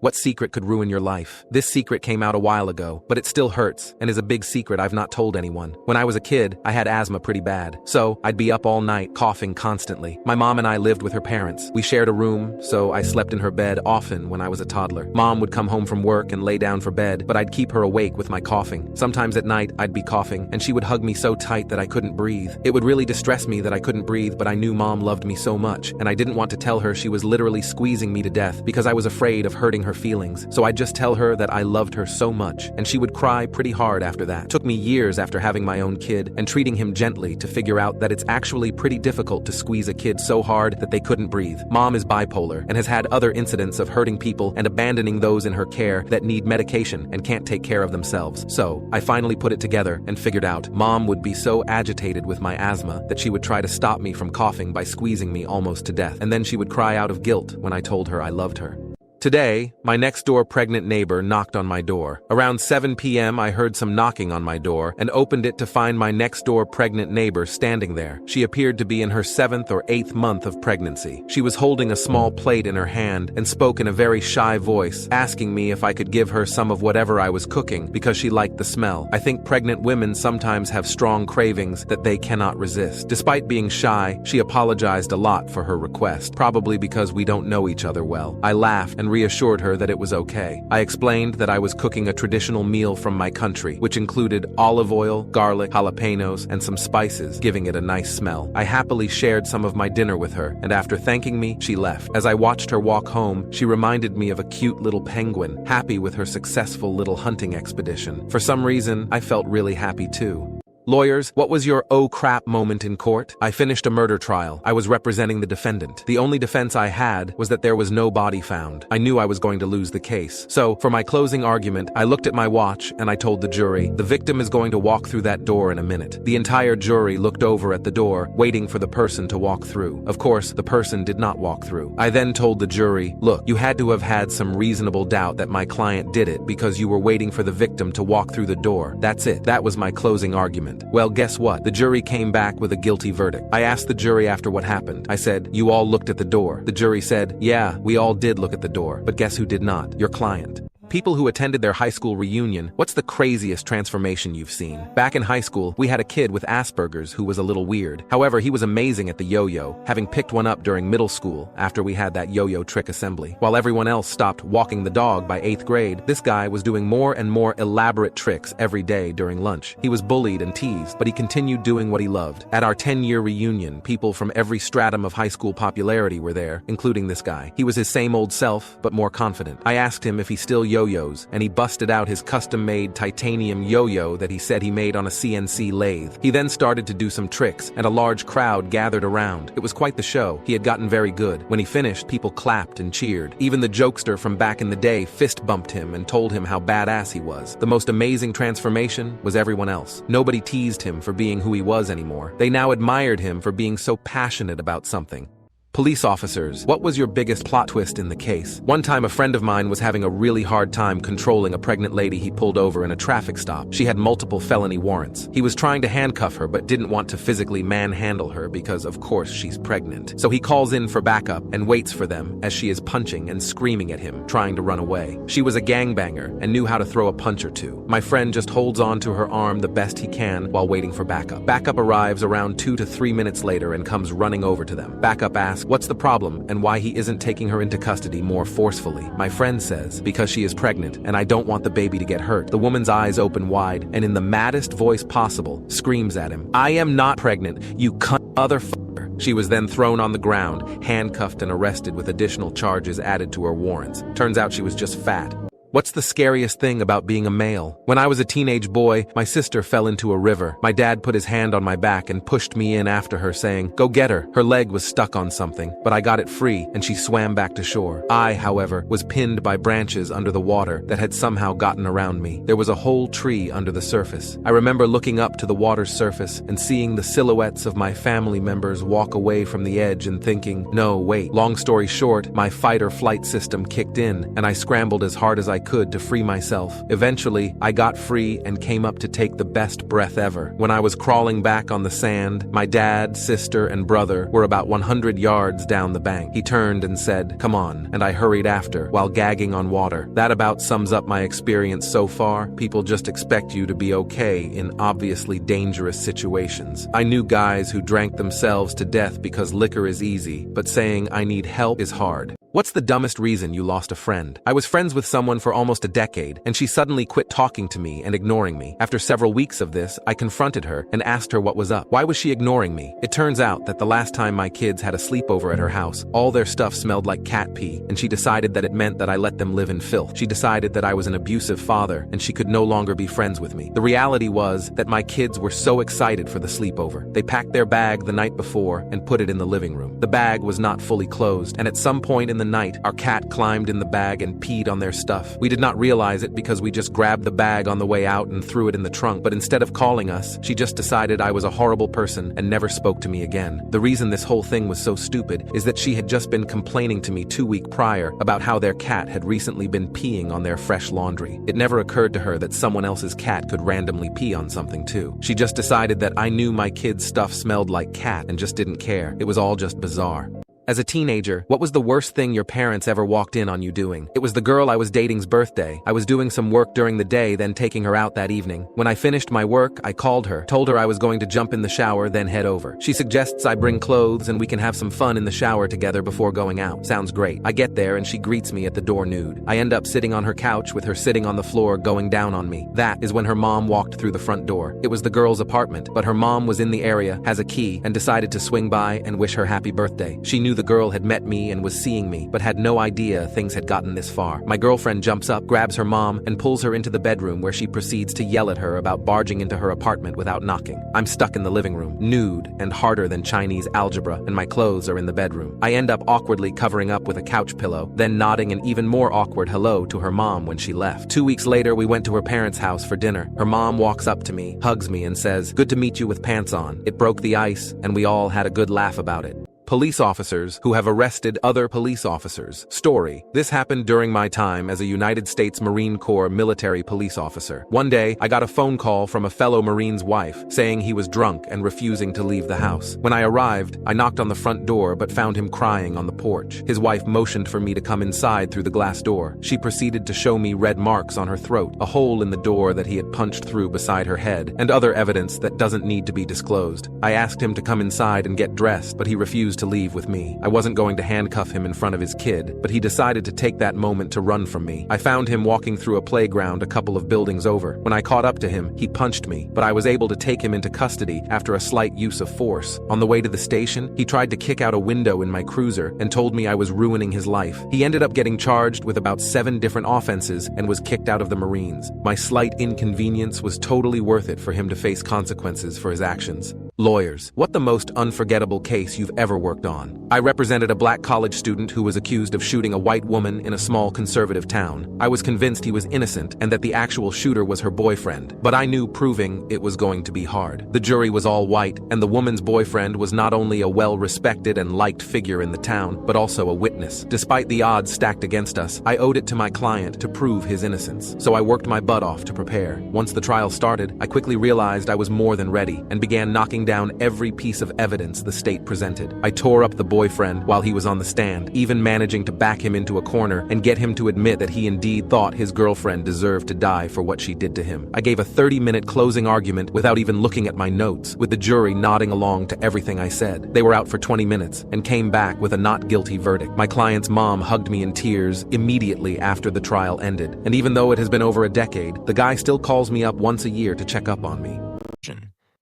What secret could ruin your life? This secret came out a while ago, but it still hurts and is a big secret I've not told anyone. When I was a kid, I had asthma pretty bad, so I'd be up all night coughing constantly. My mom and I lived with her parents. We shared a room, so I slept in her bed often when I was a toddler. Mom would come home from work and lay down for bed, but I'd keep her awake with my coughing. Sometimes at night, I'd be coughing, and she would hug me so tight that I couldn't breathe. It would really distress me that I couldn't breathe, but I knew Mom loved me so much, and I didn't want to tell her she was literally squeezing me to death because I was afraid of hurting her feelings. So I'd just tell her that I loved her so much, and she would cry pretty hard after that. It took me years after having my own kid and treating him gently to figure out that it's actually pretty difficult to squeeze a kid so hard that they couldn't breathe. Mom is bipolar and has had other incidents of hurting people and abandoning those in her care that need medication and can't take care of themselves. So I finally put it together and figured out Mom would be so agitated with my asthma that she would try to stop me from coughing by squeezing me almost to death, and then she would cry out of guilt when I told her I loved her. Today, my next-door pregnant neighbor knocked on my door. Around 7 p.m., I heard some knocking on my door and opened it to find my next-door pregnant neighbor standing there. She appeared to be in her 7th or 8th month of pregnancy. She was holding a small plate in her hand and spoke in a very shy voice, asking me if I could give her some of whatever I was cooking because she liked the smell. I think pregnant women sometimes have strong cravings that they cannot resist. Despite being shy, she apologized a lot for her request, probably because we don't know each other well. I laughed and reassured her that it was okay. I explained that I was cooking a traditional meal from my country, which included olive oil, garlic, jalapenos, and some spices, giving it a nice smell. I happily shared some of my dinner with her, and after thanking me, she left. As I watched her walk home, she reminded me of a cute little penguin, happy with her successful little hunting expedition. For some reason, I felt really happy too. Lawyers, what was your oh crap moment in court? I finished a murder trial. I was representing the defendant. The only defense I had was that there was no body found. I knew I was going to lose the case. So, for my closing argument, I looked at my watch and I told the jury, the victim is going to walk through that door in a minute. The entire jury looked over at the door, waiting for the person to walk through. Of course, the person did not walk through. I then told the jury, look, you had to have had some reasonable doubt that my client did it because you were waiting for the victim to walk through the door. That's it. That was my closing argument. Well, guess what? The jury came back with a guilty verdict. I asked the jury after what happened. I said, you all looked at the door. The jury said, yeah, we all did look at the door. But guess who did not? Your client. People who attended their high school reunion, what's the craziest transformation you've seen? Back in high school, we had a kid with Asperger's who was a little weird. However, he was amazing at the yo-yo, having picked one up during middle school after we had that yo-yo trick assembly. While everyone else stopped walking the dog by 8th grade, this guy was doing more and more elaborate tricks every day during lunch. He was bullied and teased, but he continued doing what he loved. At our 10-year reunion, people from every stratum of high school popularity were there, including this guy. He was his same old self, but more confident. I asked him if he still yo-yos, and he busted out his custom-made titanium yo-yo that he said he made on a CNC lathe. He then started to do some tricks, and a large crowd gathered around. It was quite the show. He had gotten very good. When he finished, people clapped and cheered. Even the jokester from back in the day fist-bumped him and told him how badass he was. The most amazing transformation was everyone else. Nobody teased him for being who he was anymore. They now admired him for being so passionate about something. Police officers, what was your biggest plot twist in the case? One time a friend of mine was having a really hard time controlling a pregnant lady he pulled over in a traffic stop. She had multiple felony warrants. He was trying to handcuff her but didn't want to physically manhandle her because of course she's pregnant. So he calls in for backup and waits for them as she is punching and screaming at him, trying to run away. She was a gangbanger and knew how to throw a punch or two. My friend just holds on to her arm the best he can while waiting for backup. Backup arrives around 2 to 3 minutes later and comes running over to them. Backup asks what's the problem and why he isn't taking her into custody more forcefully. My friend says, because she is pregnant and I don't want the baby to get hurt. The woman's eyes open wide and in the maddest voice possible, screams at him, I am not pregnant, you cunt motherfucker. She was then thrown on the ground, handcuffed and arrested with additional charges added to her warrants. Turns out she was just fat. What's the scariest thing about being a male? When I was a teenage boy, my sister fell into a river. My dad put his hand on my back and pushed me in after her, saying, go get her. Her leg was stuck on something, but I got it free and she swam back to shore. I, however, was pinned by branches under the water that had somehow gotten around me. There was a whole tree under the surface. I remember looking up to the water's surface and seeing the silhouettes of my family members walk away from the edge and thinking, no, wait. Long story short, my fight or flight system kicked in and I scrambled as hard as I could to free myself. Eventually, I got free and came up to take the best breath ever. When I was crawling back on the sand, my dad, sister, and brother were about 100 yards down the bank. He turned and said, "Come on," and I hurried after, while gagging on water. That about sums up my experience so far. People just expect you to be okay in obviously dangerous situations. I knew guys who drank themselves to death because liquor is easy, but saying I need help is hard. What's the dumbest reason you lost a friend? I was friends with someone for almost a decade, and she suddenly quit talking to me and ignoring me. After several weeks of this, I confronted her and asked her what was up. Why was she ignoring me? It turns out that the last time my kids had a sleepover at her house, all their stuff smelled like cat pee, and she decided that it meant that I let them live in filth. She decided that I was an abusive father, and she could no longer be friends with me. The reality was that my kids were so excited for the sleepover. They packed their bag the night before and put it in the living room. The bag was not fully closed, and at some point in the night, our cat climbed in the bag and peed on their stuff. We did not realize it because we just grabbed the bag on the way out and threw it in the trunk, but instead of calling us, she just decided I was a horrible person and never spoke to me again. The reason this whole thing was so stupid is that she had just been complaining to me 2 weeks prior about how their cat had recently been peeing on their fresh laundry. It never occurred to her that someone else's cat could randomly pee on something too. She just decided that I knew my kids' stuff smelled like cat and just didn't care. It was all just bizarre. As a teenager, what was the worst thing your parents ever walked in on you doing? It was the girl I was dating's birthday. I was doing some work during the day, then taking her out that evening. When I finished my work, I called her, told her I was going to jump in the shower, then head over. She suggests I bring clothes and we can have some fun in the shower together before going out. Sounds great. I get there and she greets me at the door nude. I end up sitting on her couch with her sitting on the floor going down on me. That is when her mom walked through the front door. It was the girl's apartment, but her mom was in the area, has a key, and decided to swing by and wish her happy birthday. She knew the girl had met me and was seeing me, but had no idea things had gotten this far. My girlfriend jumps up, grabs her mom, and pulls her into the bedroom where she proceeds to yell at her about barging into her apartment without knocking. I'm stuck in the living room, nude and harder than Chinese algebra, and my clothes are in the bedroom. I end up awkwardly covering up with a couch pillow, then nodding an even more awkward hello to her mom when she left. 2 weeks later, we went to her parents' house for dinner. Her mom walks up to me, hugs me, and says, "Good to meet you with pants on." It broke the ice, and we all had a good laugh about it. Police officers who have arrested other police officers. Story. This happened during my time as a United States Marine Corps military police officer. One day, I got a phone call from a fellow Marine's wife saying he was drunk and refusing to leave the house. When I arrived, I knocked on the front door but found him crying on the porch. His wife motioned for me to come inside through the glass door. She proceeded to show me red marks on her throat, a hole in the door that he had punched through beside her head, and other evidence that doesn't need to be disclosed. I asked him to come inside and get dressed, but he refused to leave with me. I wasn't going to handcuff him in front of his kid, but he decided to take that moment to run from me. I found him walking through a playground a couple of buildings over. When I caught up to him, he punched me, but I was able to take him into custody after a slight use of force. On the way to the station, he tried to kick out a window in my cruiser and told me I was ruining his life. He ended up getting charged with about 7 different offenses and was kicked out of the Marines. My slight inconvenience was totally worth it for him to face consequences for his actions. Lawyers. What the most unforgettable case you've ever worked on? I represented a black college student who was accused of shooting a white woman in a small conservative town. I was convinced he was innocent and that the actual shooter was her boyfriend, but I knew proving it was going to be hard. The jury was all white, and the woman's boyfriend was not only a well-respected and liked figure in the town, but also a witness. Despite the odds stacked against us, I owed it to my client to prove his innocence, so I worked my butt off to prepare. Once the trial started, I quickly realized I was more than ready and began knocking down every piece of evidence the state presented. I tore up the boyfriend while he was on the stand, even managing to back him into a corner and get him to admit that he indeed thought his girlfriend deserved to die for what she did to him. I gave a 30-minute closing argument without even looking at my notes, with the jury nodding along to everything I said. They were out for 20 minutes and came back with a not guilty verdict. My client's mom hugged me in tears immediately after the trial ended, and even though it has been over a decade, the guy still calls me up once a year to check up on me.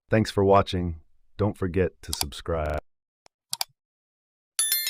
Thanks for watching. Don't forget to subscribe.